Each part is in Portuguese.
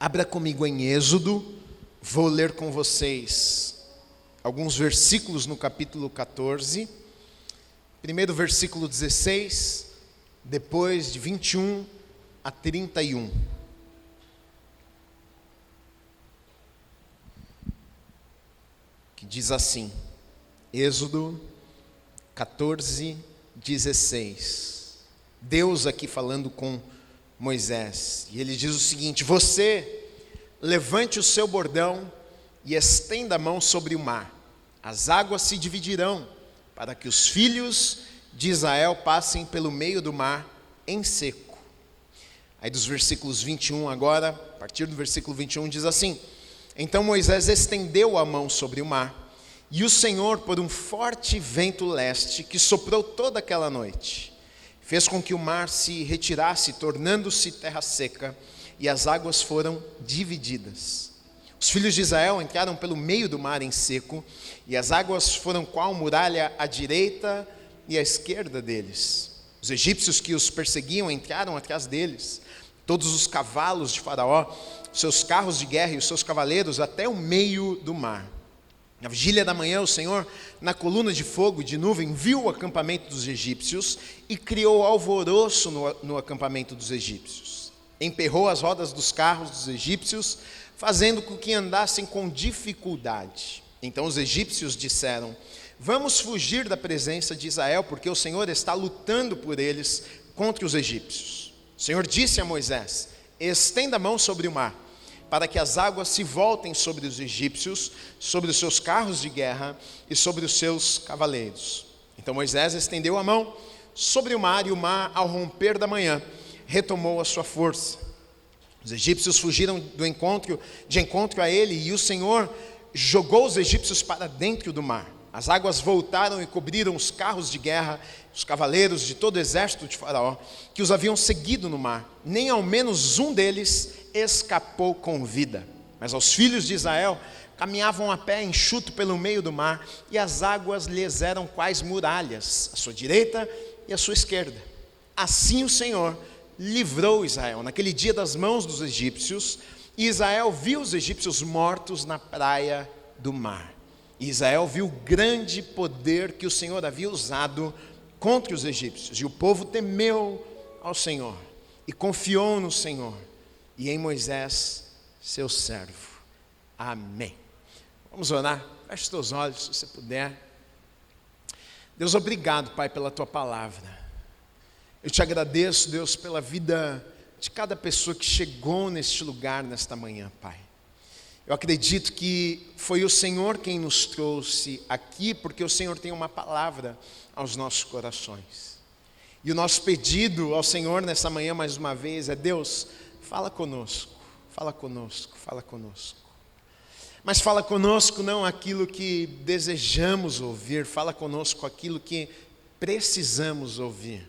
Abra comigo em Êxodo, vou ler com vocês alguns versículos no capítulo 14. Primeiro versículo 16, depois de 21 a 31. Que diz assim, Êxodo 14, 16. Deus aqui falando com Moisés, e ele diz o seguinte: você levante o seu bordão e estenda a mão sobre o mar. As águas se dividirão, para que os filhos de Israel passem pelo meio do mar em seco. Aí dos versículos 21 agora, a partir do versículo 21 diz assim: então Moisés estendeu a mão sobre o mar, e o Senhor, por um forte vento leste, que soprou toda aquela noite, fez com que o mar se retirasse, tornando-se terra seca, e as águas foram divididas. Os filhos de Israel entraram pelo meio do mar em seco, e as águas foram qual muralha à direita e à esquerda deles. Os egípcios que os perseguiam entraram atrás deles, todos os cavalos de Faraó, seus carros de guerra e os seus cavaleiros, até o meio do mar. Na vigília da manhã, o Senhor, na coluna de fogo e de nuvem, viu o acampamento dos egípcios e criou alvoroço no acampamento dos egípcios. Emperrou as rodas dos carros dos egípcios, fazendo com que andassem com dificuldade. Então os egípcios disseram: vamos fugir da presença de Israel, porque o Senhor está lutando por eles contra os egípcios. O Senhor disse a Moisés: estenda a mão sobre o mar, para que as águas se voltem sobre os egípcios, sobre os seus carros de guerra e sobre os seus cavaleiros. Então Moisés estendeu a mão sobre o mar, e o mar, ao romper da manhã, retomou a sua força. Os egípcios fugiram de encontro a ele, e o Senhor jogou os egípcios para dentro do mar. As águas voltaram e cobriram os carros de guerra, os cavaleiros de todo o exército de Faraó, que os haviam seguido no mar. Nem ao menos um deles escapou com vida. Mas aos filhos de Israel caminhavam a pé enxuto pelo meio do mar, e as águas lhes eram quais muralhas, à sua direita e à sua esquerda. Assim o Senhor livrou Israel naquele dia das mãos dos egípcios, e Israel viu os egípcios mortos na praia do mar. E Israel viu o grande poder que o Senhor havia usado contra os egípcios, e o povo temeu ao Senhor e confiou no Senhor e em Moisés, seu servo. Amém. Vamos orar. Feche os teus olhos, se você puder. Deus, obrigado, Pai, pela tua palavra. Eu te agradeço, Deus, pela vida de cada pessoa que chegou neste lugar nesta manhã, Pai. Eu acredito que foi o Senhor quem nos trouxe aqui, porque o Senhor tem uma palavra aos nossos corações. E o nosso pedido ao Senhor nessa manhã, mais uma vez, é: Deus, fala conosco, fala conosco, fala conosco. Mas fala conosco não aquilo que desejamos ouvir, fala conosco aquilo que precisamos ouvir.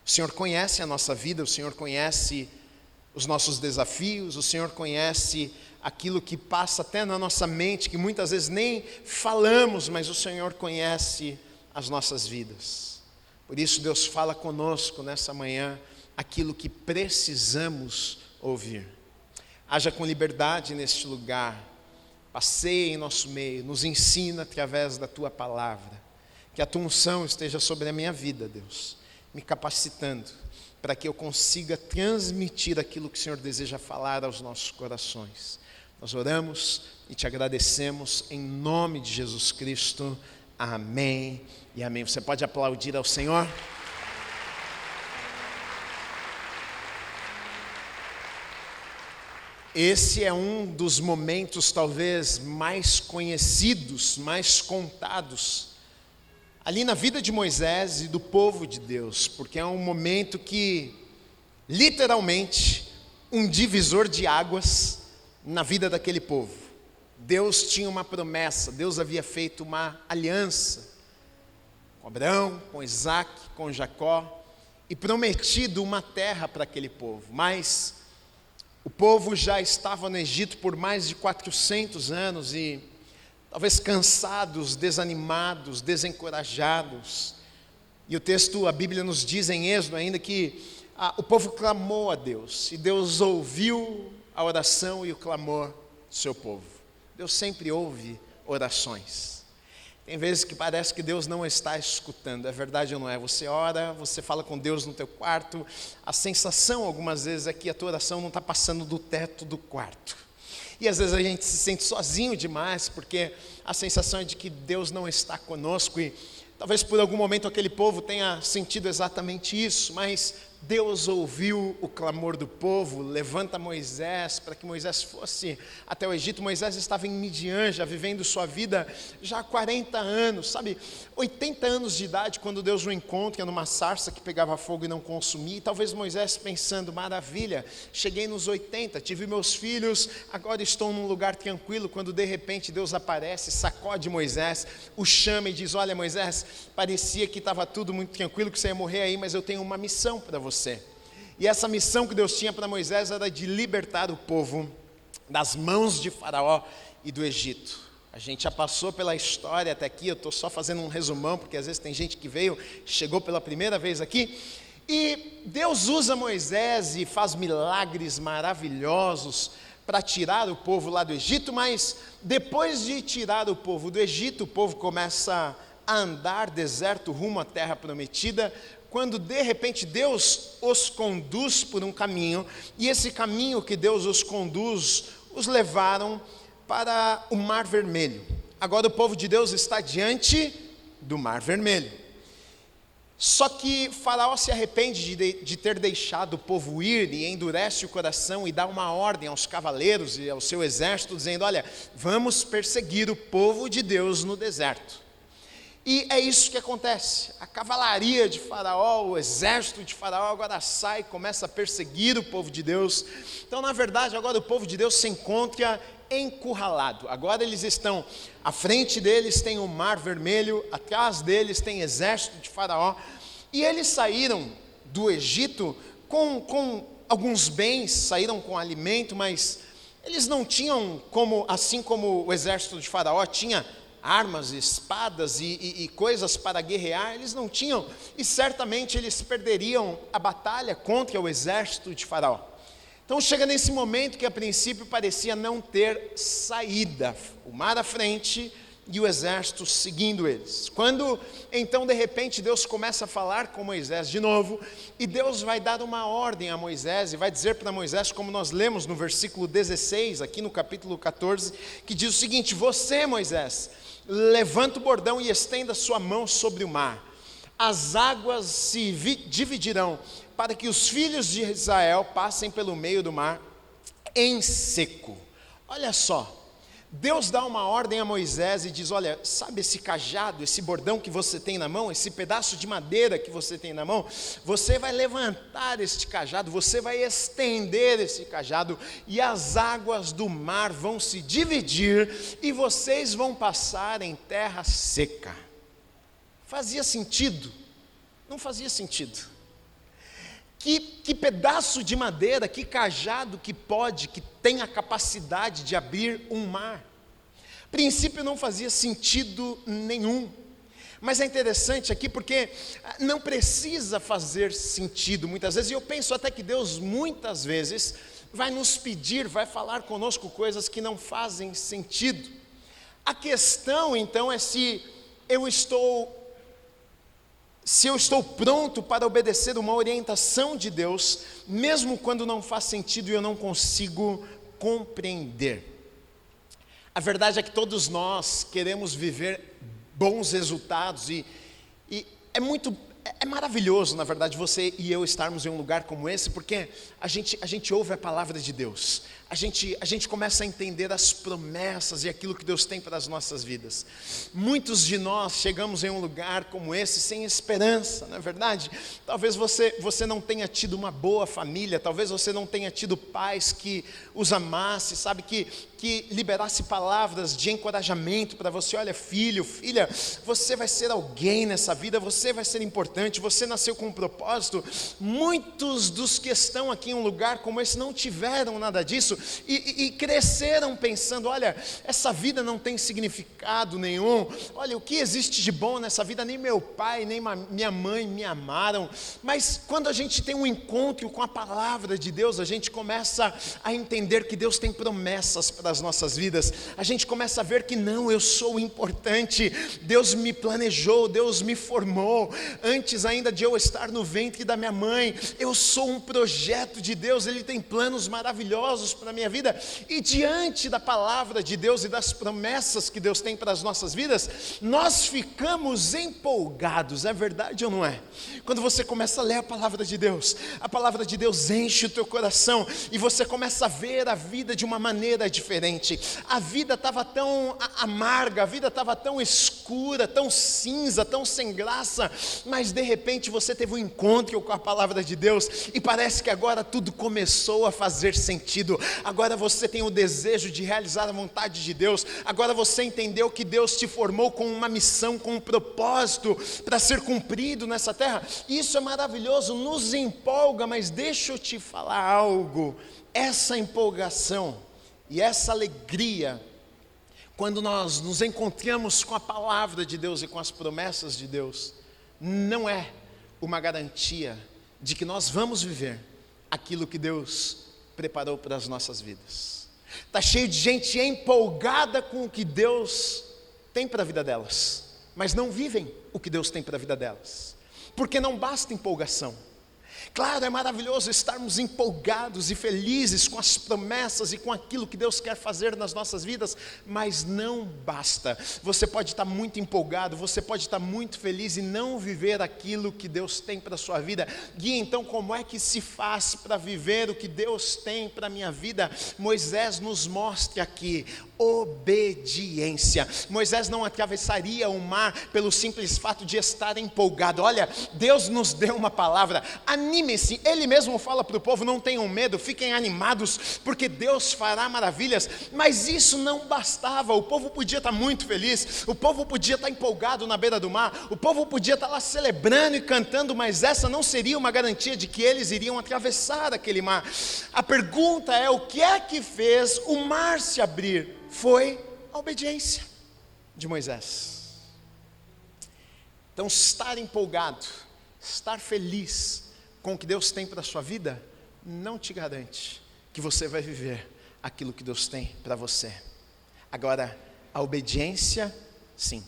O Senhor conhece a nossa vida, o Senhor conhece os nossos desafios, o Senhor conhece aquilo que passa até na nossa mente, que muitas vezes nem falamos, mas o Senhor conhece as nossas vidas. Por isso, Deus, fala conosco nessa manhã aquilo que precisamos ouvir. Haja com liberdade neste lugar, passeie em nosso meio, nos ensina através da tua palavra. Que a tua unção esteja sobre a minha vida, Deus, me capacitando para que eu consiga transmitir aquilo que o Senhor deseja falar aos nossos corações. Nós oramos e te agradecemos em nome de Jesus Cristo. Amém e amém. Você pode aplaudir ao Senhor? Esse é um dos momentos talvez mais conhecidos, mais contados ali na vida de Moisés e do povo de Deus, porque é um momento que literalmente um divisor de águas na vida daquele povo. Deus tinha uma promessa, Deus havia feito uma aliança com Abraão, com Isaac, com Jacó, e prometido uma terra para aquele povo. Mas o povo já estava no Egito por mais de 400 anos e talvez cansados, desanimados, desencorajados. E o texto, a Bíblia nos diz em Êxodo ainda que o povo clamou a Deus, e Deus ouviu a oração e o clamor do seu povo. Deus sempre ouve orações. Tem vezes que parece que Deus não está escutando, é verdade ou não é? Você ora, você fala com Deus no teu quarto, a sensação algumas vezes é que a tua oração não está passando do teto do quarto. E às vezes a gente se sente sozinho demais, porque a sensação é de que Deus não está conosco, e talvez por algum momento aquele povo tenha sentido exatamente isso, mas Deus ouviu o clamor do povo, levanta Moisés para que Moisés fosse até o Egito. Moisés estava em Midian, já vivendo sua vida já há 40 anos, 80 anos de idade, quando Deus o encontra numa sarça que pegava fogo e não consumia. E talvez Moisés pensando, maravilha, cheguei nos 80, tive meus filhos, agora estou num lugar tranquilo, quando de repente Deus aparece, sacode Moisés, o chama e diz, olha Moisés, parecia que estava tudo muito tranquilo, que você ia morrer aí, mas eu tenho uma missão para você. E essa missão que Deus tinha para Moisés era de libertar o povo das mãos de Faraó e do Egito. A gente já passou pela história até aqui, eu estou só fazendo um resumão, porque às vezes tem gente que chegou pela primeira vez aqui, e Deus usa Moisés e faz milagres maravilhosos para tirar o povo lá do Egito, mas depois de tirar o povo do Egito, o povo começa a andar deserto rumo à terra prometida, quando de repente Deus os conduz por um caminho, e esse caminho que Deus os conduz, os levaram para o Mar Vermelho. Agora o povo de Deus está diante do Mar Vermelho. Só que Faraó se arrepende de ter deixado o povo ir, e endurece o coração e dá uma ordem aos cavaleiros e ao seu exército, dizendo, olha, vamos perseguir o povo de Deus no deserto. E é isso que acontece, a cavalaria de Faraó, o exército de Faraó agora sai e começa a perseguir o povo de Deus. Então na verdade agora o povo de Deus se encontra encurralado, agora eles estão, à frente deles tem o Mar Vermelho, atrás deles tem exército de Faraó, e eles saíram do Egito com alguns bens, saíram com alimento, mas eles não tinham, assim como o exército de Faraó tinha armas, espadas e coisas para guerrear, eles não tinham, e certamente eles perderiam a batalha contra o exército de Faraó. Então chega nesse momento que a princípio parecia não ter saída, o mar à frente e o exército seguindo eles, quando então de repente Deus começa a falar com Moisés de novo, e Deus vai dar uma ordem a Moisés, e vai dizer para Moisés, como nós lemos no versículo 16, aqui no capítulo 14, que diz o seguinte, você Moisés, levanta o bordão e estenda sua mão sobre o mar, as águas se dividirão, para que os filhos de Israel passem pelo meio do mar em seco. Olha só, Deus dá uma ordem a Moisés e diz, olha, sabe esse cajado, esse bordão que você tem na mão, esse pedaço de madeira que você tem na mão, você vai levantar este cajado, você vai estender esse cajado, e as águas do mar vão se dividir, e vocês vão passar em terra seca. Fazia sentido? Não fazia sentido. Que pedaço de madeira, que cajado que tem a capacidade de abrir um mar? A princípio não fazia sentido nenhum, mas é interessante aqui porque não precisa fazer sentido muitas vezes, e eu penso até que Deus muitas vezes vai nos pedir, vai falar conosco coisas que não fazem sentido. A questão então é se eu estou pronto para obedecer uma orientação de Deus, mesmo quando não faz sentido e eu não consigo compreender. A verdade é que todos nós queremos viver bons resultados, e é maravilhoso, na verdade, você e eu estarmos em um lugar como esse, porque a gente ouve a palavra de Deus, a gente começa a entender as promessas e aquilo que Deus tem para as nossas vidas. Muitos de nós chegamos em um lugar como esse sem esperança, não é verdade? Talvez você não tenha tido uma boa família, talvez você não tenha tido pais que os amasse, sabe, que que liberasse palavras de encorajamento para você. Olha, filho, filha, você vai ser alguém nessa vida, você vai ser importante, você nasceu com um propósito. Muitos dos que estão aqui em um lugar como esse não tiveram nada disso e cresceram pensando: olha, essa vida não tem significado nenhum, olha, o que existe de bom nessa vida? Nem meu pai, nem minha mãe me amaram. Mas quando a gente tem um encontro com a palavra de Deus, a gente começa a entender que Deus tem promessas para as nossas vidas. A gente começa a ver que não, eu sou importante, Deus me planejou, Deus me formou, antes ainda de eu estar no ventre da minha mãe, eu sou um projeto de Deus, Ele tem planos maravilhosos para a minha vida. E diante da palavra de Deus e das promessas que Deus tem para as nossas vidas, nós ficamos empolgados, é verdade ou não é? Quando você começa a ler a palavra de Deus enche o teu coração, e você começa a ver a vida de uma maneira diferente. A vida estava tão amarga, a vida estava tão escura, tão cinza, tão sem graça, mas de repente você teve um encontro com a palavra de Deus, e parece que agora tudo começou a fazer sentido. Agora você tem o desejo de realizar a vontade de Deus, agora você entendeu que Deus te formou com uma missão, com um propósito para ser cumprido nessa terra. Isso é maravilhoso, nos empolga, mas deixa eu te falar algo. Essa empolgação e essa alegria, quando nós nos encontramos com a palavra de Deus e com as promessas de Deus, não é uma garantia de que nós vamos viver aquilo que Deus preparou para as nossas vidas. Está cheio de gente empolgada com o que Deus tem para a vida delas, mas não vivem o que Deus tem para a vida delas, porque não basta empolgação. Claro, é maravilhoso estarmos empolgados e felizes com as promessas e com aquilo que Deus quer fazer nas nossas vidas, mas não basta. Você pode estar muito empolgado, você pode estar muito feliz e não viver aquilo que Deus tem para a sua vida. Gui, então como é que se faz para viver o que Deus tem para a minha vida? Moisés nos mostra aqui: obediência. Moisés não atravessaria o mar pelo simples fato de estar empolgado. Olha, Deus nos deu uma palavra: anime-se. Ele mesmo fala para o povo: não tenham medo, fiquem animados, porque Deus fará maravilhas. Mas isso não bastava. O povo podia estar muito feliz, o povo podia estar empolgado na beira do mar, o povo podia estar lá celebrando e cantando, mas essa não seria uma garantia de que eles iriam atravessar aquele mar. A pergunta é: o que é que fez o mar se abrir? Foi a obediência de Moisés. Então, estar empolgado, estar feliz com o que Deus tem para a sua vida, não te garante que você vai viver aquilo que Deus tem para você. Agora, a obediência, sim.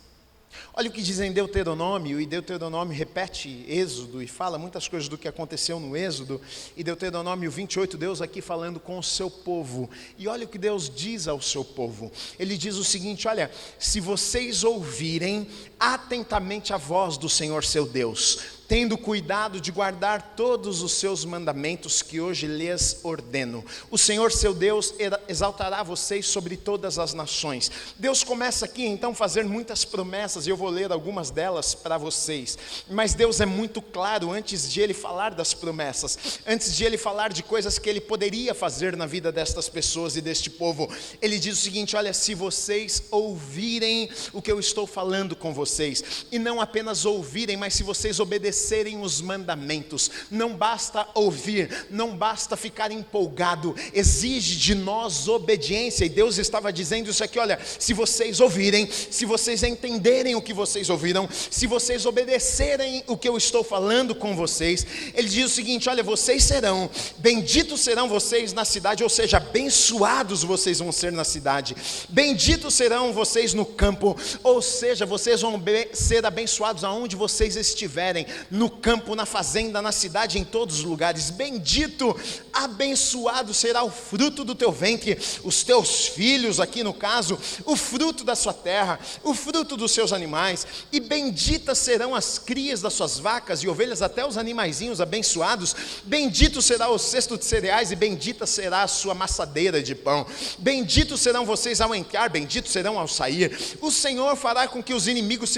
Olha o que diz em Deuteronômio, e Deuteronômio repete Êxodo e fala muitas coisas do que aconteceu no Êxodo. E Deuteronômio 28, Deus aqui falando com o seu povo, e olha o que Deus diz ao seu povo. Ele diz o seguinte: olha, se vocês ouvirem atentamente a voz do Senhor seu Deus, tendo cuidado de guardar todos os seus mandamentos que hoje lhes ordeno, o Senhor seu Deus exaltará vocês sobre todas as nações. Deus começa aqui então a fazer muitas promessas, e eu vou ler algumas delas para vocês, mas Deus é muito claro antes de Ele falar das promessas, antes de Ele falar de coisas que Ele poderia fazer na vida destas pessoas e deste povo. Ele diz o seguinte: olha, se vocês ouvirem o que eu estou falando com vocês, e não apenas ouvirem, mas se vocês obedecerem os mandamentos. Não basta ouvir, não basta ficar empolgado, exige de nós obediência. E Deus estava dizendo isso aqui: olha, se vocês ouvirem, se vocês entenderem o que vocês ouviram, se vocês obedecerem o que eu estou falando com vocês, Ele diz o seguinte: olha, vocês serão, benditos serão vocês na cidade, ou seja, abençoados vocês vão ser na cidade, benditos serão vocês no campo, ou seja, vocês vão ser abençoados aonde vocês estiverem, no campo, na fazenda, na cidade, em todos os lugares. Bendito, abençoado será o fruto do teu ventre, os teus filhos, aqui no caso, o fruto da sua terra, o fruto dos seus animais, e benditas serão as crias das suas vacas e ovelhas, até os animaizinhos abençoados. Bendito será o cesto de cereais, e bendita será a sua maçadeira de pão. Benditos serão vocês ao entrar, benditos serão ao sair. O Senhor fará com que os inimigos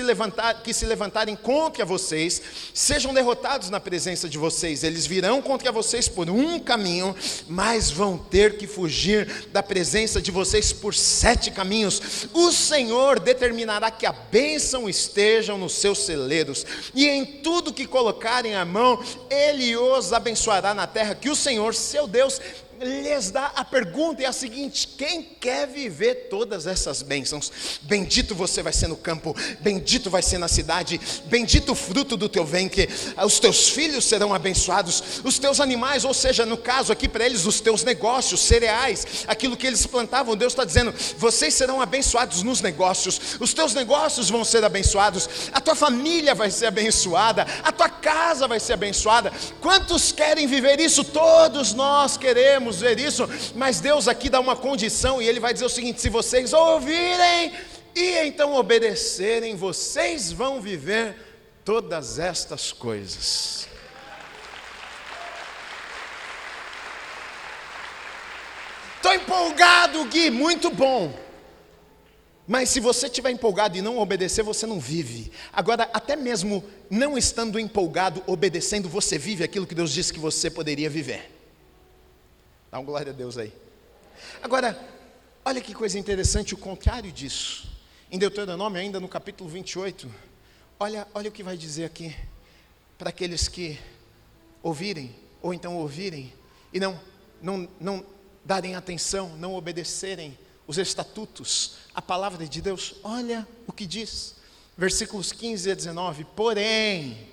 que se levantarem contra vocês sejam derrotados na presença de vocês. Eles virão contra vocês por um caminho, mas vão ter que fugir da presença de vocês por 7 caminhos. O Senhor determinará que a bênção estejam nos seus celeiros, e em tudo que colocarem a mão, Ele os abençoará na terra que o Senhor, seu Deus, lhes dá. A pergunta é a seguinte: quem quer viver todas essas bênçãos? Bendito você vai ser no campo, bendito vai ser na cidade, bendito o fruto do teu ventre, os teus filhos serão abençoados, os teus animais, ou seja, no caso aqui para eles, os teus negócios, cereais, aquilo que eles plantavam. Deus está dizendo: vocês serão abençoados nos negócios, os teus negócios vão ser abençoados, a tua família vai ser abençoada, a tua casa vai ser abençoada. Quantos querem viver isso? Todos nós queremos ver isso, mas Deus aqui dá uma condição, e Ele vai dizer o seguinte: se vocês ouvirem e então obedecerem, vocês vão viver todas estas coisas. Estou empolgado, Gui, muito bom. Mas se você estiver empolgado e não obedecer, você não vive. Agora, até mesmo não estando empolgado, obedecendo, você vive aquilo que Deus disse que você poderia viver. Dá uma glória a Deus aí. Agora, olha que coisa interessante, o contrário disso. Em Deuteronômio, ainda no capítulo 28, olha o que vai dizer aqui, para aqueles que ouvirem, ou então ouvirem, e não darem atenção, não obedecerem os estatutos, a palavra de Deus. Olha o que diz, versículos 15 a 19: porém,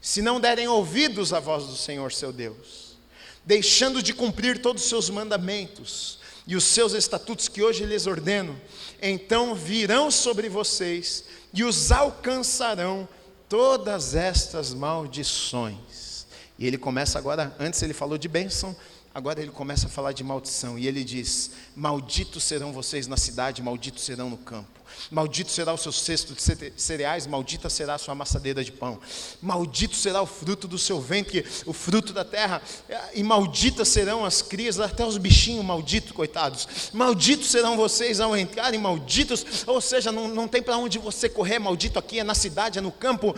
se não derem ouvidos à voz do Senhor seu Deus, deixando de cumprir todos os seus mandamentos e os seus estatutos que hoje lhes ordeno, então virão sobre vocês e os alcançarão todas estas maldições. E ele começa agora, antes ele falou de bênção, agora ele começa a falar de maldição, e ele diz: malditos serão vocês na cidade, malditos serão no campo. Maldito será o seu cesto de cereais, maldita será a sua amassadeira de pão. Maldito será o fruto do seu ventre, o fruto da terra, e malditas serão as crias, até os bichinhos malditos, coitados. Malditos serão vocês ao entrarem, malditos, ou seja, não tem para onde você correr. Maldito aqui é na cidade, é no campo.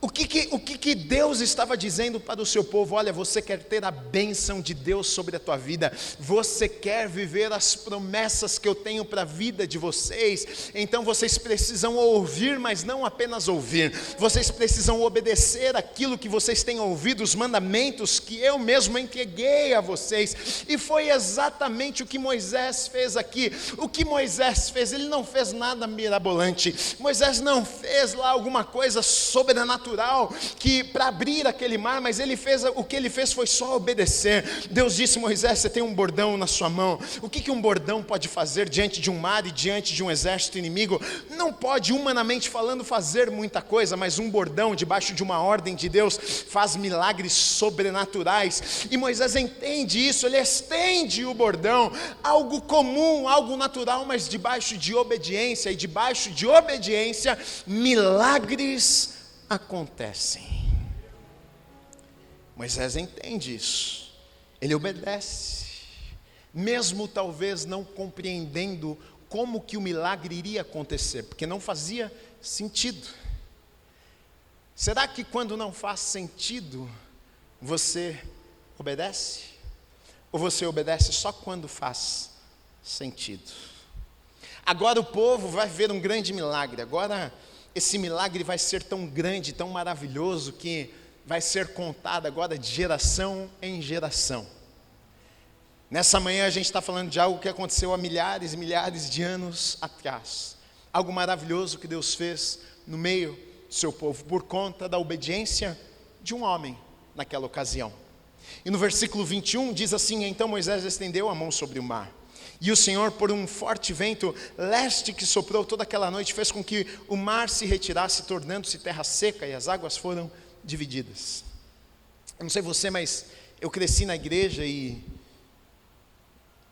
O que Deus estava dizendo para o seu povo? Olha, você quer ter a bênção de Deus sobre a tua vida, você quer viver as promessas que eu tenho para a vida de vocês, então vocês precisam ouvir, mas não apenas ouvir, vocês precisam obedecer aquilo que vocês têm ouvido, os mandamentos que eu mesmo entreguei a vocês. E foi exatamente o que Moisés fez aqui. O que Moisés fez? Ele não fez nada mirabolante, Moisés não fez lá alguma coisa sobrenatural que para abrir aquele mar, mas o que ele fez foi só obedecer. Deus disse: Moisés, você tem um bordão na sua mão. O que um bordão pode fazer diante de um mar e diante de um exército inimigo? Não pode, humanamente falando, fazer muita coisa, mas um bordão debaixo de uma ordem de Deus faz milagres sobrenaturais. E Moisés entende isso, ele estende o bordão, algo comum, algo natural, mas debaixo de obediência, e debaixo de obediência milagres acontecem. Moisés entende isso, ele obedece, mesmo talvez não compreendendo como que o milagre iria acontecer, porque não fazia sentido. Será que quando não faz sentido, você obedece? Ou você obedece só quando faz sentido? Agora o povo vai ver um grande milagre. Agora esse milagre vai ser tão grande, tão maravilhoso, que vai ser contado agora de geração em geração. Nessa manhã a gente está falando de algo que aconteceu há milhares e milhares de anos atrás. Algo maravilhoso que Deus fez no meio do seu povo, por conta da obediência de um homem naquela ocasião. E no versículo 21 diz assim: então Moisés estendeu a mão sobre o mar, e o Senhor, por um forte vento leste que soprou toda aquela noite, fez com que o mar se retirasse, tornando-se terra seca, e as águas foram divididas. Eu não sei você, mas eu cresci na igreja, e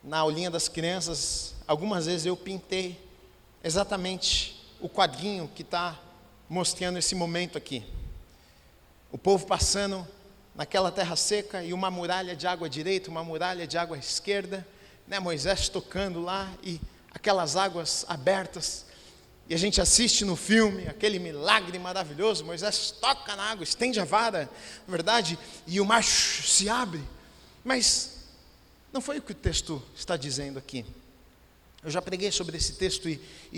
na aulinha das crianças, algumas vezes eu pintei exatamente o quadrinho que está mostrando esse momento aqui. O povo passando naquela terra seca, e uma muralha de água à direita, uma muralha de água à esquerda, Moisés tocando lá, e aquelas águas abertas, E a gente assiste no filme aquele milagre maravilhoso, Moisés toca na água, estende a vara, na verdade, e o mar se abre. Mas não foi o que o texto está dizendo aqui. Eu já preguei sobre esse texto,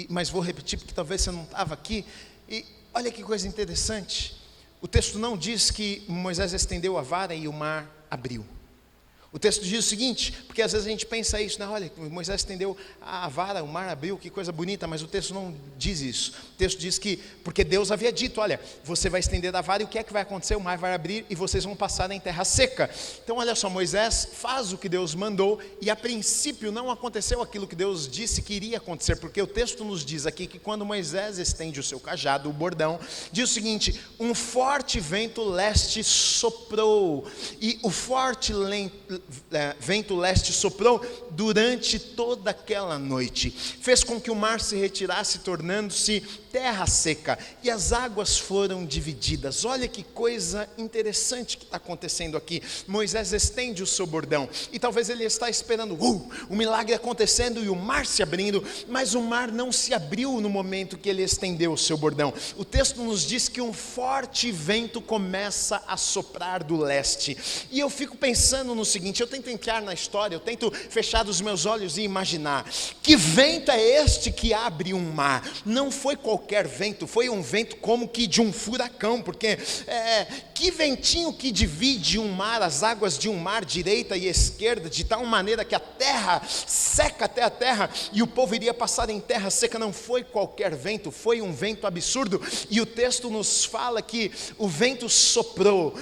mas vou repetir porque talvez você não estava aqui. E olha que coisa interessante. O texto não diz que Moisés estendeu a vara e o mar abriu. O texto diz o seguinte, porque às vezes a gente pensa isso, né? Olha, Moisés estendeu a vara, o mar abriu, que coisa bonita, mas o texto não diz isso. O texto diz que, porque Deus havia dito, olha, você vai estender a vara e o que é que vai acontecer? O mar vai abrir e vocês vão passar em terra seca. Então olha só, Moisés faz o que Deus mandou e a princípio não aconteceu aquilo que Deus disse que iria acontecer, porque o texto nos diz aqui que quando Moisés estende o seu cajado, o bordão, diz o seguinte, um forte vento leste soprou, e o forte vento leste soprou durante toda aquela noite, fez com que o mar se retirasse, tornando-se terra seca, e as águas foram divididas. Olha que coisa interessante que está acontecendo aqui. Moisés estende o seu bordão, e talvez ele está esperando o milagre acontecendo e o mar se abrindo, mas o mar não se abriu no momento que ele estendeu o seu bordão. O texto nos diz que um forte vento começa a soprar do leste, e eu fico pensando no seguinte, eu tento entrar na história, eu tento fechar os meus olhos e imaginar, que vento é este que abre um mar? Não foi qualquer vento, foi um vento como que de um furacão, porque que ventinho que divide um mar, as águas de um mar, direita e esquerda, de tal maneira que a terra seca até a terra, e o povo iria passar em terra seca. Não foi qualquer vento, foi um vento absurdo, e o texto nos fala que o vento soprou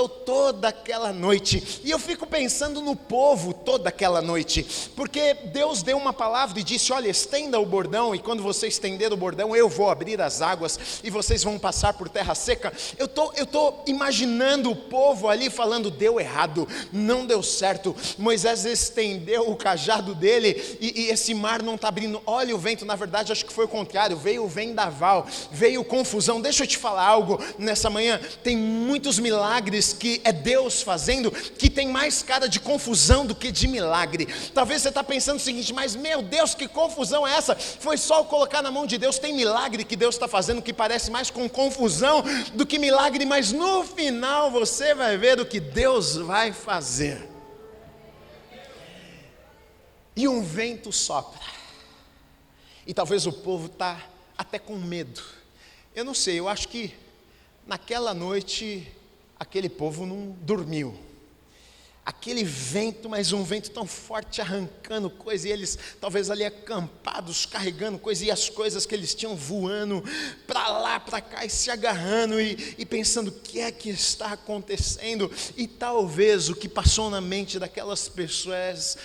toda aquela noite, e eu fico pensando no povo toda aquela noite, porque Deus deu uma palavra e disse, olha, estenda o bordão, e quando você estender o bordão, eu vou abrir as águas, e vocês vão passar por terra seca. Eu estou imaginando o povo ali falando, deu errado, não deu certo, Moisés estendeu o cajado dele, e esse mar não está abrindo. Olha o vento, na verdade acho que foi o contrário, veio o vendaval, veio confusão. Deixa eu te falar algo nessa manhã, tem muitos milagres que é Deus fazendo, que tem mais cara de confusão do que de milagre. Talvez você está pensando o seguinte, mas meu Deus, que confusão é essa? Foi só eu colocar na mão de Deus. Tem milagre que Deus está fazendo que parece mais com confusão do que milagre, mas no final você vai ver o que Deus vai fazer. E um vento sopra, e talvez o povo está até com medo. Eu não sei, eu acho que naquela noite aquele povo não dormiu. Aquele vento, mas um vento tão forte arrancando coisa, e eles talvez ali acampados, carregando coisa, e as coisas que eles tinham voando para lá, para cá, e se agarrando, e pensando, o que é que está acontecendo? E talvez o que passou na mente daquelas pessoas,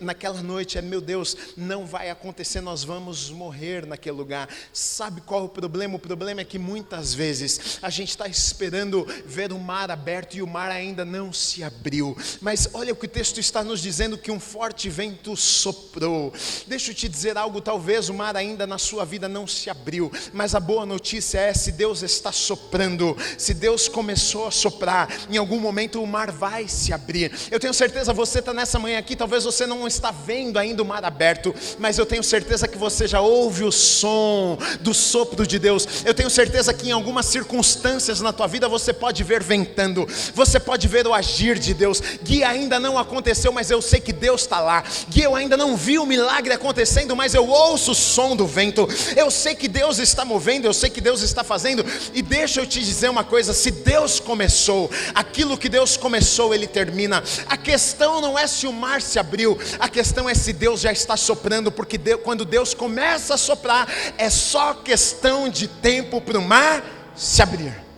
naquela noite é, meu Deus, não vai acontecer, nós vamos morrer naquele lugar. Sabe qual é o problema? O problema é que muitas vezes a gente está esperando ver o mar aberto, e o mar ainda não se abriu. Mas olha o que o texto está nos dizendo, que um forte vento soprou. Deixa eu te dizer algo, talvez o mar ainda na sua vida não se abriu, mas a boa notícia é, se Deus está soprando, se Deus começou a soprar, em algum momento o mar vai se abrir. Eu tenho certeza, você está nessa manhã aqui, talvez você não está vendo ainda o mar aberto, mas eu tenho certeza que você já ouve o som do sopro de Deus. Eu tenho certeza que em algumas circunstâncias na tua vida você pode ver ventando, você pode ver o agir de Deus. Gui, ainda não aconteceu, mas eu sei que Deus está lá. Gui, eu ainda não vi o milagre acontecendo, mas eu ouço o som do vento. Eu sei que Deus está movendo, eu sei que Deus está fazendo. E deixa eu te dizer uma coisa, se Deus começou, aquilo que Deus começou, Ele termina. A questão não é se o mar se abriu, a questão é se Deus já está soprando, porque quando Deus começa a soprar, é só questão de tempo para o mar se abrir.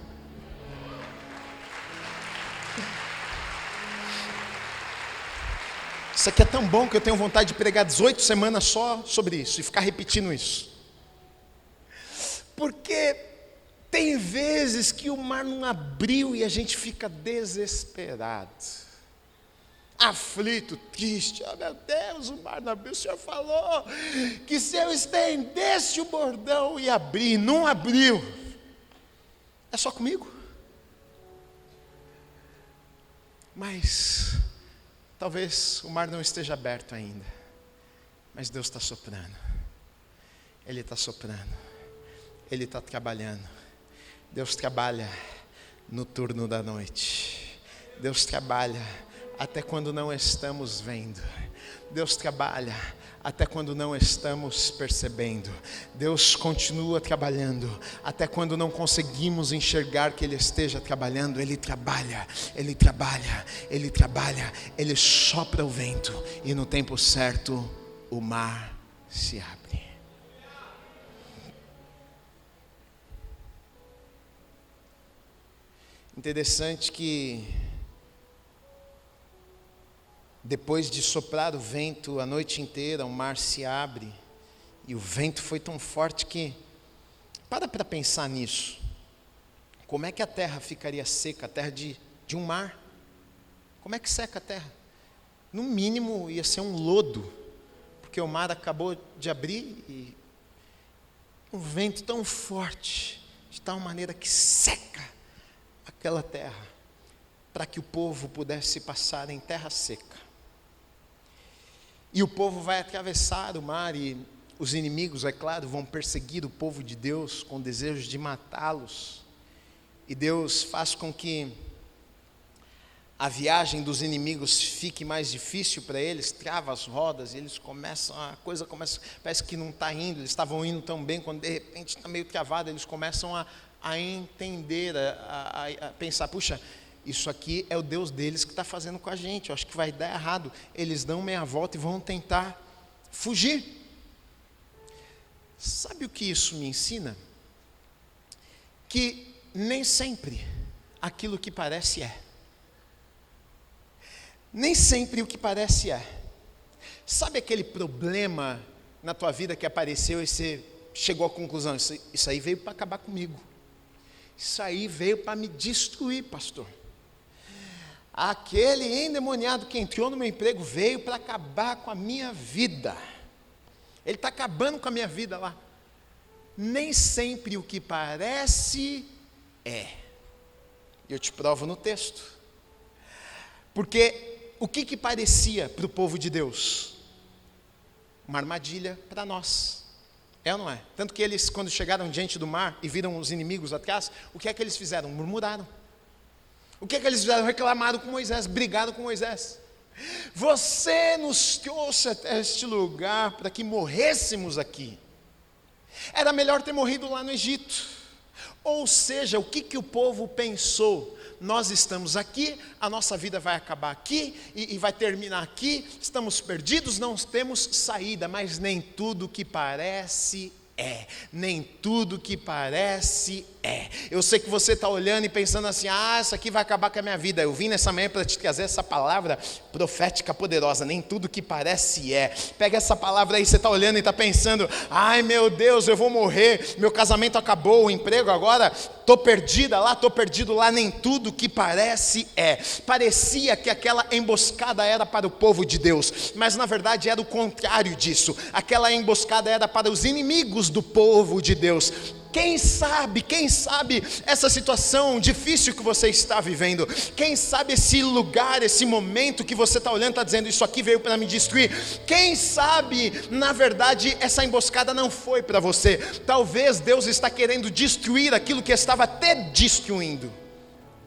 Isso aqui é tão bom que eu tenho vontade de pregar 18 semanas só sobre isso e ficar repetindo isso. Porque tem vezes que o mar não abriu e a gente fica desesperado, aflito, triste. Oh meu Deus, o mar não abriu. O Senhor falou que se eu estendesse o bordão ia abrir, não abriu. É só comigo? Mas talvez o mar não esteja aberto ainda, mas Deus está soprando. Ele está soprando, Ele está trabalhando. Deus trabalha no turno da noite. Deus trabalha até quando não estamos vendo. Deus trabalha até quando não estamos percebendo. Deus continua trabalhando até quando não conseguimos enxergar que Ele esteja trabalhando. Ele trabalha, Ele trabalha, Ele trabalha. Ele sopra o vento e no tempo certo o mar se abre. Interessante que depois de soprar o vento a noite inteira, o mar se abre, e o vento foi tão forte que, para pensar nisso, como é que a terra ficaria seca, a terra de um mar? Como é que seca a terra? No mínimo ia ser um lodo, porque o mar acabou de abrir e um vento tão forte, de tal maneira que seca aquela terra, para que o povo pudesse passar em terra seca. E o povo vai atravessar o mar e os inimigos, é claro, vão perseguir o povo de Deus com desejo de matá-los. E Deus faz com que a viagem dos inimigos fique mais difícil para eles, trava as rodas, e eles começam, a coisa começa, parece que não está indo, eles estavam indo tão bem, quando de repente está meio travado, eles começam a entender, a pensar, puxa, isso aqui é o Deus deles que está fazendo com a gente, eu acho que vai dar errado. Eles dão meia volta e vão tentar fugir. Sabe o que isso me ensina? Que nem sempre aquilo que parece é. Nem sempre o que parece é. Sabe aquele problema na tua vida que apareceu e você chegou à conclusão, isso aí veio para acabar comigo. Isso aí veio para me destruir, pastor. Aquele endemoniado que entrou no meu emprego veio para acabar com a minha vida. Ele está acabando com a minha vida lá. Nem sempre o que parece é. Eu te provo no texto. Porque o que parecia para o povo de Deus? Uma armadilha para nós. É ou não é? Tanto que eles, quando chegaram diante do mar e viram os inimigos atrás, o que é que eles fizeram? Murmuraram. O que é que eles fizeram? Reclamaram com Moisés, brigaram com Moisés. Você nos trouxe até este lugar para que morrêssemos aqui. Era melhor ter morrido lá no Egito. Ou seja, o que o povo pensou? Nós estamos aqui, a nossa vida vai acabar aqui e vai terminar aqui, estamos perdidos, não temos saída, mas nem tudo que parece é, nem tudo que parece é. Eu sei que você está olhando e pensando assim, isso aqui vai acabar com a minha vida. Eu vim nessa manhã para te trazer essa palavra profética poderosa, nem tudo que parece é. Pega essa palavra aí, você está olhando e está pensando, ai meu Deus, eu vou morrer, meu casamento acabou, o emprego agora, estou perdida lá, estou perdido lá, nem tudo que parece é. Parecia que aquela emboscada era para o povo de Deus, mas na verdade era o contrário disso. Aquela emboscada era para os inimigos do povo de Deus. Quem sabe essa situação difícil que você está vivendo, quem sabe esse lugar, esse momento que você está olhando, está dizendo, isso aqui veio para me destruir, quem sabe, na verdade, essa emboscada não foi para você, talvez Deus está querendo destruir aquilo que estava até destruindo,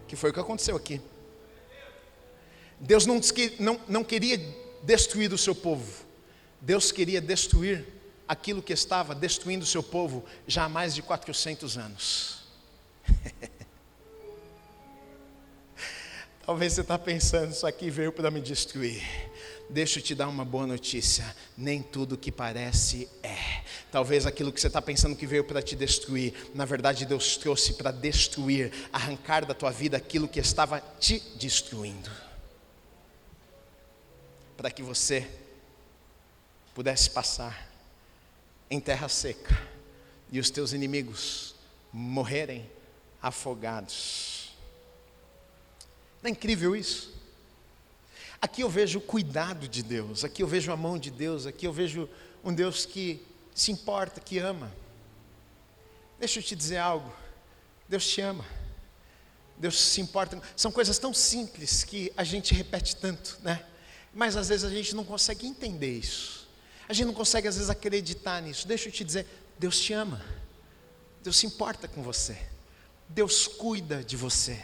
que foi o que aconteceu aqui. Deus não queria destruir o seu povo, Deus queria destruir aquilo que estava destruindo o seu povo já há mais de 400 anos. Talvez você está pensando, isso aqui veio para me destruir. Deixa eu te dar uma boa notícia, nem tudo que parece é. Talvez aquilo que você está pensando que veio para te destruir, na verdade Deus trouxe para destruir, arrancar da tua vida aquilo que estava te destruindo, para que você pudesse passar em terra seca, e os teus inimigos morrerem afogados. Não é incrível isso? Aqui eu vejo o cuidado de Deus, aqui eu vejo a mão de Deus, aqui eu vejo um Deus que se importa, que ama. Deixa eu te dizer algo, Deus te ama, Deus se importa. São coisas tão simples que a gente repete tanto, né? Mas às vezes a gente não consegue entender isso. A gente não consegue às vezes acreditar nisso. Deixa eu te dizer, Deus te ama, Deus se importa com você, Deus cuida de você.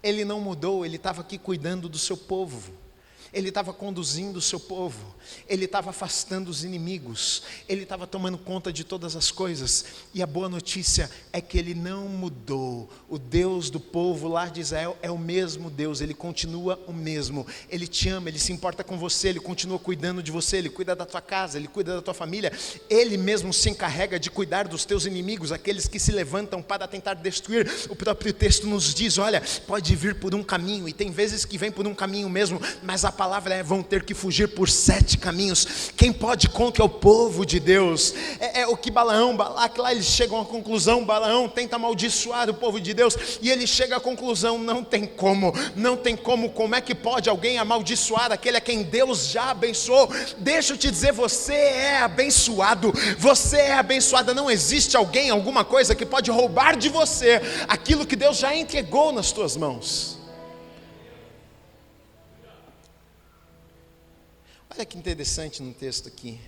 Ele não mudou, Ele estava aqui cuidando do seu povo. Ele estava conduzindo o seu povo, Ele estava afastando os inimigos, Ele estava tomando conta de todas as coisas, e a boa notícia é que Ele não mudou. O Deus do povo lá de Israel é o mesmo Deus, Ele continua o mesmo. Ele te ama, Ele se importa com você, Ele continua cuidando de você, Ele cuida da tua casa, Ele cuida da tua família, Ele mesmo se encarrega de cuidar dos teus inimigos, aqueles que se levantam para tentar destruir. O próprio texto nos diz, olha, pode vir por um caminho, e tem vezes que vem por um caminho mesmo, mas a palavra é, vão ter que fugir por 7 caminhos. Quem pode contra o povo de Deus? É o que Balaque lá, eles chegam à conclusão. Balaão tenta amaldiçoar o povo de Deus, e ele chega à conclusão, não tem como, como é que pode alguém amaldiçoar aquele a quem Deus já abençoou? Deixa eu te dizer, você é abençoado, você é abençoada. Não existe alguém, alguma coisa que pode roubar de você aquilo que Deus já entregou nas tuas mãos. Olha que interessante no texto aqui,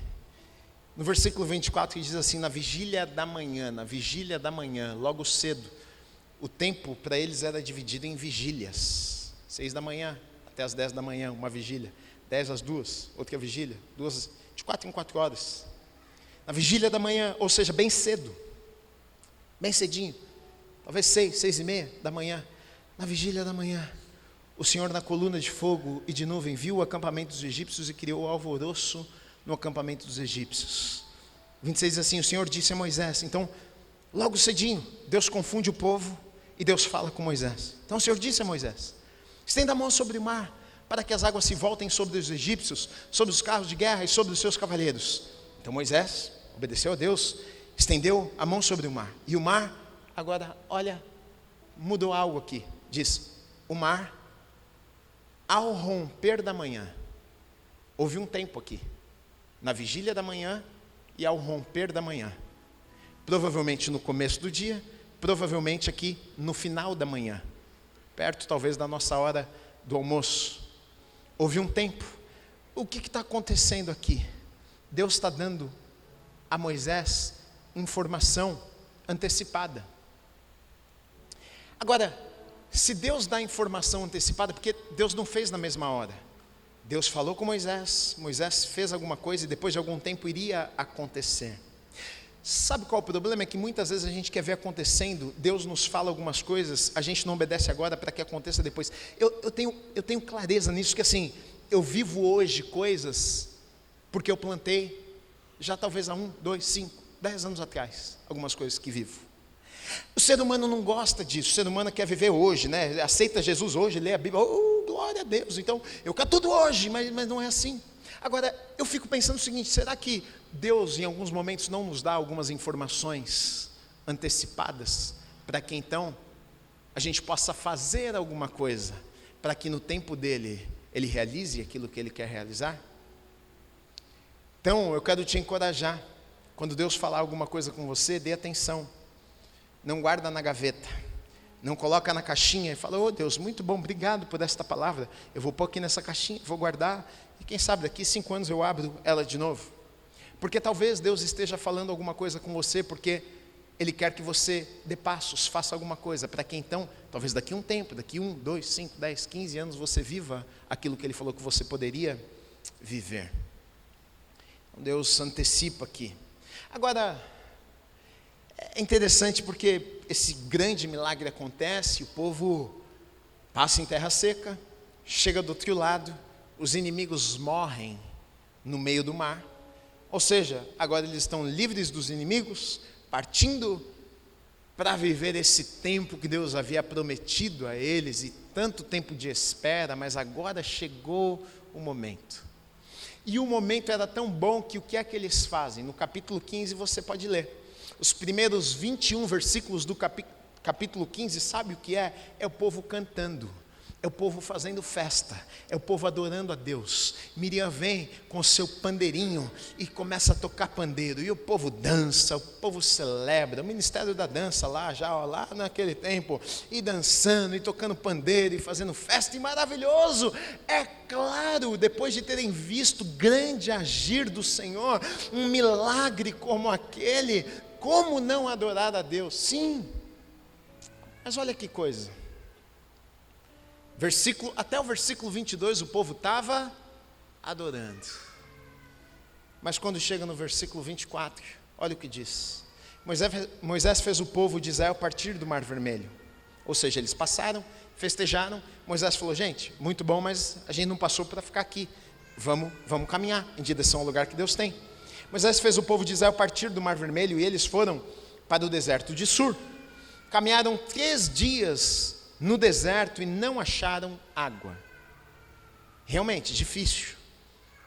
no versículo 24, que diz assim, na vigília da manhã, logo cedo. O tempo para eles era dividido em vigílias, 6 da manhã até as 10 da manhã, uma vigília, 10 às 2, outra vigília, 2, de 4 em 4 horas, na vigília da manhã, ou seja, bem cedo, bem cedinho, talvez 6 e meia da manhã, na vigília da manhã, o Senhor na coluna de fogo e de nuvem viu o acampamento dos egípcios e criou alvoroço no acampamento dos egípcios. 26 diz assim, o Senhor disse a Moisés, então, logo cedinho, Deus confunde o povo e Deus fala com Moisés. Então o Senhor disse a Moisés, estenda a mão sobre o mar, para que as águas se voltem sobre os egípcios, sobre os carros de guerra e sobre os seus cavaleiros. Então Moisés obedeceu a Deus, estendeu a mão sobre o mar, e o mar, agora, olha, mudou algo aqui, diz, o mar, ao romper da manhã, houve um tempo aqui, na vigília da manhã e ao romper da manhã, provavelmente no começo do dia, provavelmente aqui no final da manhã, perto talvez da nossa hora do almoço, houve um tempo. O que está acontecendo aqui? Deus está dando a Moisés informação antecipada. Agora, se Deus dá informação antecipada, porque Deus não fez na mesma hora. Deus falou com Moisés, Moisés fez alguma coisa e depois de algum tempo iria acontecer. Sabe qual é o problema? É que muitas vezes a gente quer ver acontecendo, Deus nos fala algumas coisas, a gente não obedece agora para que aconteça depois. Eu tenho clareza nisso, que assim, eu vivo hoje coisas porque eu plantei já talvez há 1, 2, 5, 10 anos atrás, algumas coisas que vivo. O ser humano não gosta disso, o ser humano quer viver hoje, né? Aceita Jesus hoje, lê a Bíblia, glória a Deus, então eu quero tudo hoje, mas não é assim. Agora, eu fico pensando o seguinte, será que Deus em alguns momentos não nos dá algumas informações antecipadas, para que então a gente possa fazer alguma coisa, para que no tempo dele, ele realize aquilo que ele quer realizar? Então, eu quero te encorajar, quando Deus falar alguma coisa com você, dê atenção. Não guarda na gaveta, não coloca na caixinha e fala, oh Deus, muito bom, obrigado por esta palavra, eu vou pôr aqui nessa caixinha, vou guardar, e quem sabe daqui 5 anos eu abro ela de novo. Porque talvez Deus esteja falando alguma coisa com você, porque Ele quer que você dê passos, faça alguma coisa, para que então, talvez daqui um tempo, daqui 1, 2, 5, 10, 15 anos, você viva aquilo que Ele falou que você poderia viver. Então Deus antecipa aqui. Agora, é interessante porque esse grande milagre acontece, o povo passa em terra seca, chega do outro lado, os inimigos morrem no meio do mar, ou seja, agora eles estão livres dos inimigos, partindo para viver esse tempo que Deus havia prometido a eles, e tanto tempo de espera, mas agora chegou o momento. E o momento era tão bom que o que é que eles fazem? No capítulo 15 você pode ler. Os primeiros 21 versículos do capítulo 15, sabe o que é? É o povo cantando, é o povo fazendo festa, é o povo adorando a Deus. Miriam vem com seu pandeirinho e começa a tocar pandeiro, e o povo dança, o povo celebra, o ministério da dança lá naquele tempo, e dançando, e tocando pandeiro, e fazendo festa, e maravilhoso. É claro, depois de terem visto grande agir do Senhor, um milagre como aquele, como não adorar a Deus? Sim, mas olha que coisa, até o versículo 22 o povo estava adorando, mas quando chega no versículo 24, olha o que diz: Moisés fez o povo de Israel partir do Mar Vermelho, ou seja, eles passaram, festejaram. Moisés falou: gente, muito bom, mas a gente não passou para ficar aqui, vamos caminhar em direção ao lugar que Deus tem. Moisés fez o povo de Israel partir do Mar Vermelho e eles foram para o deserto de Sur. Caminharam 3 dias no deserto e não acharam água. Realmente difícil.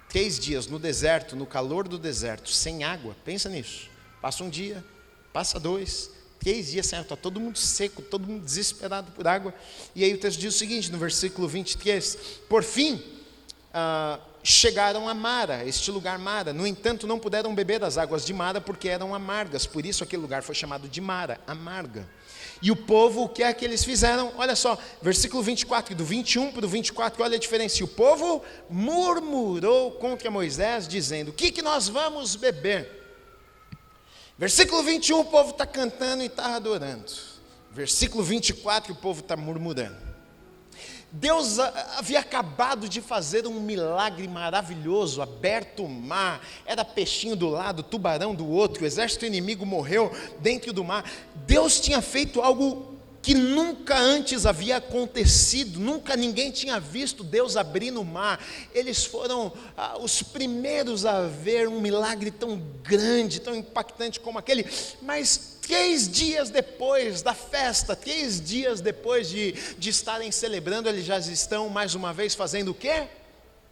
3 dias no deserto, no calor do deserto, sem água. Pensa nisso. Passa um dia, passa 2, 3 dias sem água. Está todo mundo seco, todo mundo desesperado por água. E aí o texto diz o seguinte, no versículo 23: por fim, chegaram a Mara, este lugar Mara. No entanto, não puderam beber das águas de Mara porque eram amargas. Por isso aquele lugar foi chamado de Mara, amarga. E o povo, o que é que eles fizeram? Olha só, versículo 24, do 21 para o 24, olha a diferença. E o povo murmurou contra Moisés, dizendo: o que nós vamos beber? Versículo 21, o povo está cantando e está adorando. Versículo 24, o povo está murmurando. Deus havia acabado de fazer um milagre maravilhoso, aberto o mar, era peixinho do lado, tubarão do outro, o exército inimigo morreu dentro do mar. Deus tinha feito algo que nunca antes havia acontecido, nunca ninguém tinha visto Deus abrir no mar. Eles foram os primeiros a ver um milagre tão grande, tão impactante como aquele. Mas 3 dias depois da festa, 3 dias depois de estarem celebrando, eles já estão mais uma vez fazendo o quê?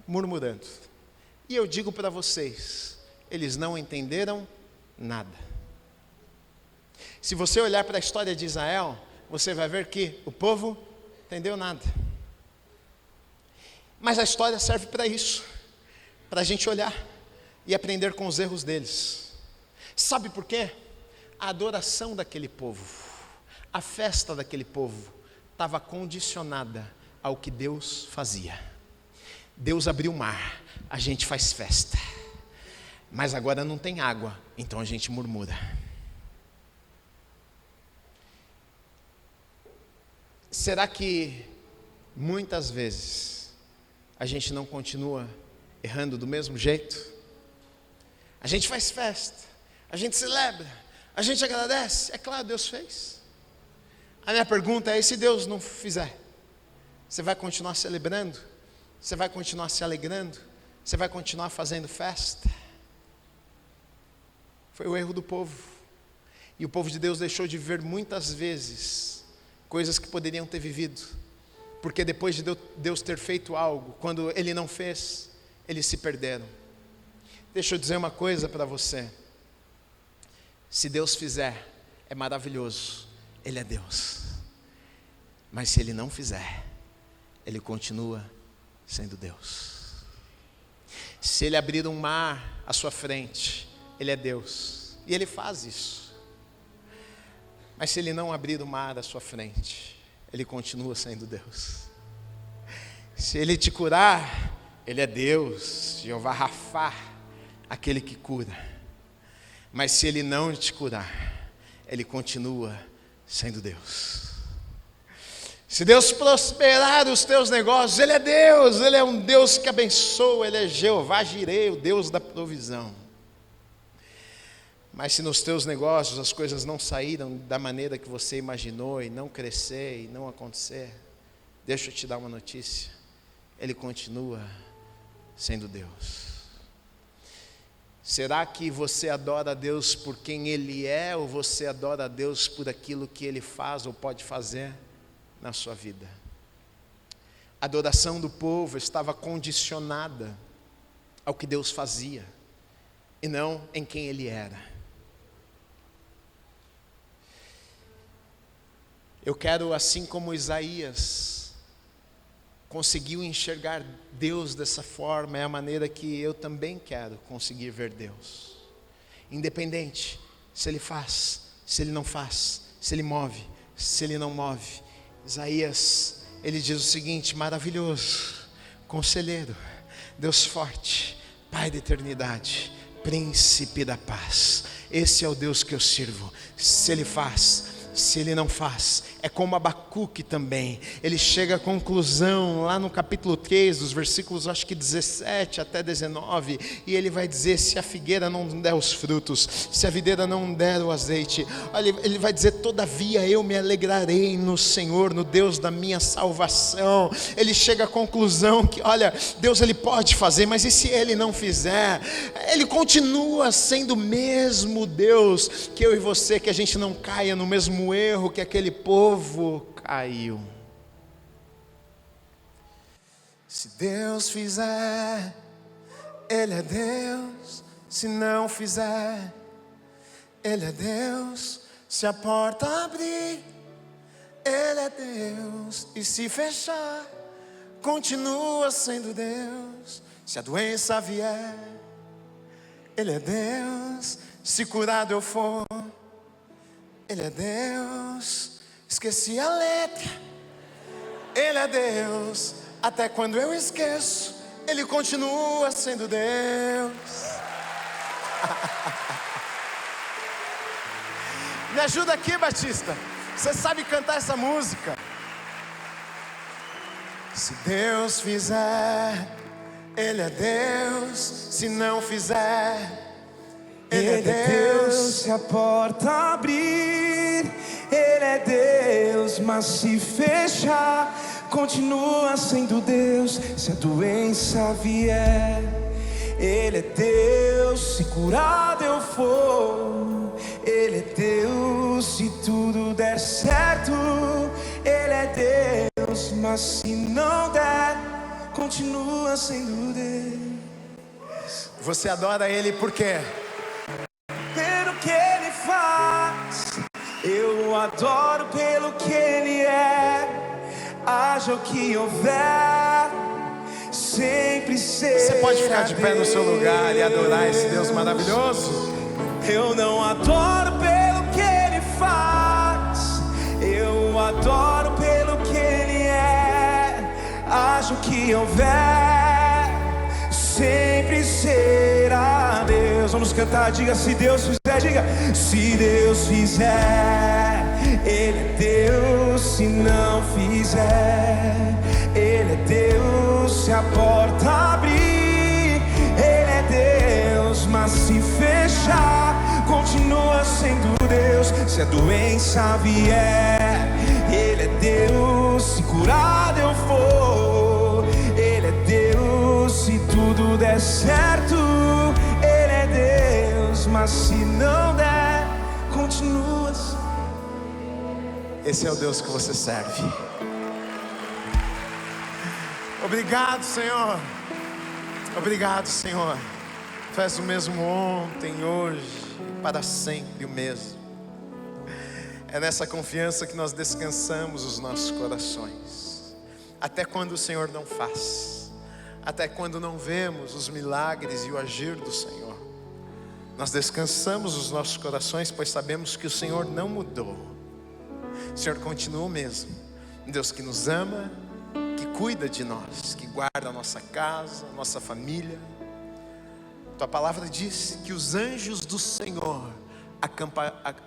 Murmurando. E eu digo para vocês, eles não entenderam nada. Se você olhar para a história de Israel, você vai ver que o povo não entendeu nada. Mas a história serve para isso, para a gente olhar e aprender com os erros deles. Sabe por quê? A adoração daquele povo, a festa daquele povo, estava condicionada ao que Deus fazia. Deus abriu o mar, a gente faz festa, mas agora não tem água, então a gente murmura. Será que muitas vezes a gente não continua errando do mesmo jeito? A gente faz festa, a gente celebra, a gente agradece, é claro, Deus fez. A minha pergunta é: e se Deus não fizer? Você vai continuar celebrando? Você vai continuar se alegrando? Você vai continuar fazendo festa? Foi o erro do povo. E o povo de Deus deixou de viver muitas vezes coisas que poderiam ter vivido, porque depois de Deus ter feito algo, quando Ele não fez, eles se perderam. Deixa eu dizer uma coisa para você: se Deus fizer, é maravilhoso, Ele é Deus. Mas se Ele não fizer, Ele continua sendo Deus. Se Ele abrir um mar à sua frente, Ele é Deus, e Ele faz isso. Mas se Ele não abrir o mar à sua frente, Ele continua sendo Deus. Se Ele te curar, Ele é Deus, Jeová Rafá, aquele que cura. Mas se Ele não te curar, Ele continua sendo Deus. Se Deus prosperar os teus negócios, Ele é Deus, Ele é um Deus que abençoa, Ele é Jeová Jireh, o Deus da provisão. Mas se nos teus negócios as coisas não saíram da maneira que você imaginou, e não crescer, e não acontecer, deixa eu te dar uma notícia: Ele continua sendo Deus. Será que você adora a Deus por quem Ele é, ou você adora a Deus por aquilo que Ele faz ou pode fazer na sua vida? A adoração do povo estava condicionada ao que Deus fazia, e não em quem Ele era. Eu quero, assim como Isaías conseguiu enxergar Deus dessa forma, é a maneira que eu também quero conseguir ver Deus. Independente se Ele faz, se Ele não faz, se Ele move, se Ele não move. Isaías, ele diz o seguinte: maravilhoso, conselheiro, Deus forte, Pai da eternidade, príncipe da paz. esse é o Deus que eu sirvo. Se Ele faz, se Ele não faz, é como Abacuque também. Ele chega à conclusão lá no capítulo 3, dos versículos acho que 17 até 19, e ele vai dizer: se a figueira não der os frutos, se a videira não der o azeite, olha, ele vai dizer: todavia eu me alegrarei no Senhor, no Deus da minha salvação. Ele chega à conclusão que, olha, Deus Ele pode fazer, mas e se Ele não fizer? Ele continua sendo o mesmo Deus que eu e você, que a gente não caia no mesmo erro que aquele povo caiu. Se Deus fizer, Ele é Deus. Se não fizer, Ele é Deus. Se a porta abrir, Ele é Deus. E se fechar, continua sendo Deus. Se a doença vier, Ele é Deus. Se curado eu for, Ele é Deus. Esqueci a letra, Ele é Deus. Até quando eu esqueço, Ele continua sendo Deus. Me ajuda aqui, Batista. Você sabe cantar essa música? Se Deus fizer, Ele é Deus. Se não fizer, Ele é Deus. Se a porta abrir, Ele é Deus. Mas se fechar, continua sendo Deus. Se a doença vier, Ele é Deus. Se curado eu for, Ele é Deus. Se tudo der certo, Ele é Deus. Mas se não der, continua sendo Deus. Você adora Ele por quê? Pelo que Ele faz, eu o adoro pelo que Ele é. Haja o que houver, sempre será. Você pode ficar de pé no seu lugar e adorar esse Deus maravilhoso? Eu não adoro pelo que Ele faz, eu o adoro pelo que Ele é. Haja o que houver, sempre será Deus. Vamos cantar, diga: se Deus fizer, diga: se Deus fizer, Ele é Deus. Se não fizer, Ele é Deus. Se a porta abrir, Ele é Deus. Mas se fechar, continua sendo Deus. Se a doença vier, Ele é Deus. Se curado eu for, Ele é Deus. Se tudo der certo, Ele é Deus. Mas se não der, continua. Esse é o Deus que você serve. Obrigado, Senhor. Obrigado, Senhor. Tu és o mesmo ontem, hoje e para sempre o mesmo. É nessa confiança que nós descansamos os nossos corações. Até quando o Senhor não faz, até quando não vemos os milagres e o agir do Senhor, nós descansamos os nossos corações, pois sabemos que o Senhor não mudou. O Senhor continua o mesmo, um Deus que nos ama, que cuida de nós, que guarda a nossa casa, a nossa família. Tua palavra diz que os anjos do Senhor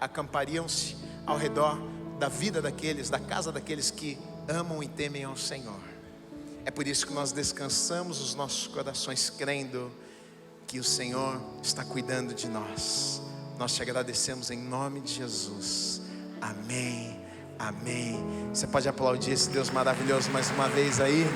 acampariam-se ao redor da vida daqueles, da casa daqueles que amam e temem ao Senhor. É por isso que nós descansamos os nossos corações, crendo que o Senhor está cuidando de nós. Nós te agradecemos em nome de Jesus. Amém. Amém. Você pode aplaudir esse Deus maravilhoso mais uma vez aí?